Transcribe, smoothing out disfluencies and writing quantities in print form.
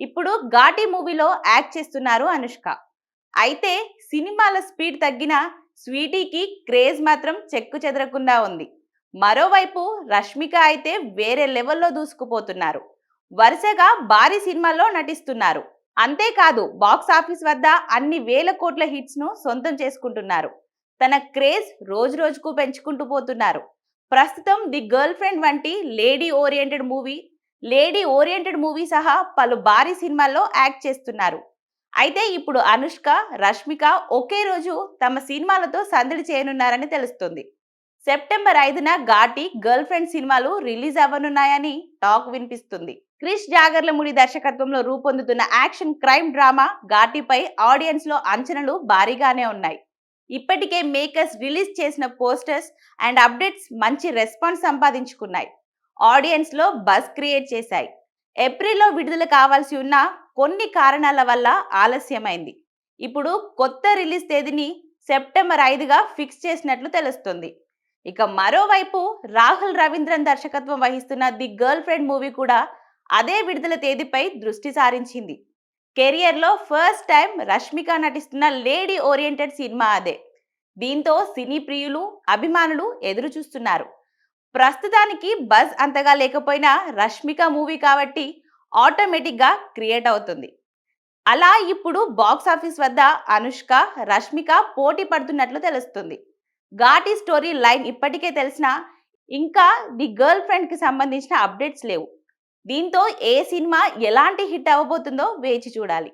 ఇప్పుడు 'ఘాటి' మూవీలో యాక్ట్ చేస్తున్నారు అనుష్క. అయితే సినిమాల స్పీడ్ తగ్గినా స్వీటీకి క్రేజ్ మాత్రం చెక్కు చెదరకుండా ఉంది. మరోవైపు రష్మిక అయితే వేరే లెవెల్లో దూసుకుపోతున్నారు. వరుసగా భారీ సినిమాల్లో నటిస్తున్నారు. అంతేకాదు బాక్స్ ఆఫీస్ వద్ద అన్ని వేల కోట్ల హిట్స్ ను సొంతం చేసుకుంటున్నారు. తన క్రేజ్ రోజు రోజుకు పెంచుకుంటూ పోతున్నారు. ప్రస్తుతం ది గర్ల్ ఫ్రెండ్ వంటి లేడీ ఓరియంటెడ్ మూవీ సహా పలు భారీ సినిమాల్లో యాక్ట్ చేస్తున్నారు. అయితే ఇప్పుడు అనుష్క, రష్మిక ఒకే రోజు తమ సినిమాలతో సందడి చేయనున్నారని తెలుస్తుంది. సెప్టెంబర్ 5న ఘాటి, గర్ల్ ఫ్రెండ్ సినిమాలు రిలీజ్ అవ్వనున్నాయని టాక్ వినిపిస్తుంది. క్రిష్ జాగర్లముడి దర్శకత్వంలో రూపొందుతున్న యాక్షన్ క్రైమ్ డ్రామా ఘాటిపై ఆడియన్స్ లో అంచనాలు భారీగానే ఉన్నాయి. ఇప్పటికే మేకర్స్ రిలీజ్ చేసిన పోస్టర్స్ అండ్ అప్డేట్స్ మంచి రెస్పాన్స్ సంపాదించుకున్నాయి. ఆడియన్స్ లో బజ్ క్రియేట్ చేశాయి. ఏప్రిల్లో విడుదల కావాల్సి ఉన్న కొన్ని కారణాల వల్ల ఆలస్యమైంది. ఇప్పుడు కొత్త రిలీజ్ తేదీని సెప్టెంబర్ 5గా ఫిక్స్ చేసినట్లు తెలుస్తుంది. ఇక మరోవైపు రాహుల్ రవీంద్రన్ దర్శకత్వం వహిస్తున్న ది గర్ల్ ఫ్రెండ్ మూవీ కూడా అదే విడుదల తేదీపై దృష్టి సారించింది. కెరియర్లో ఫస్ట్ టైం రష్మిక నటిస్తున్న లేడీ ఓరియంటెడ్ సినిమా అదే. దీంతో సినీ ప్రియులు, అభిమానులు ఎదురు చూస్తున్నారు. ప్రస్తుతానికి బజ్ అంతగా లేకపోయినా రష్మిక మూవీ కాబట్టి ఆటోమేటిక్గా క్రియేట్ అవుతుంది. అలా ఇప్పుడు బాక్స్ ఆఫీస్ వద్ద అనుష్క, రష్మిక పోటీ పడుతున్నట్లు తెలుస్తుంది. ఘాటి స్టోరీ లైన్ ఇప్పటికే తెలిసినా ఇంకా ది గర్ల్ ఫ్రెండ్ కి సంబంధించిన అప్డేట్స్ లేవు. దీంతో ఏ సినిమా ఎలాంటి హిట్ అవ్వబోతుందో వేచి చూడాలి.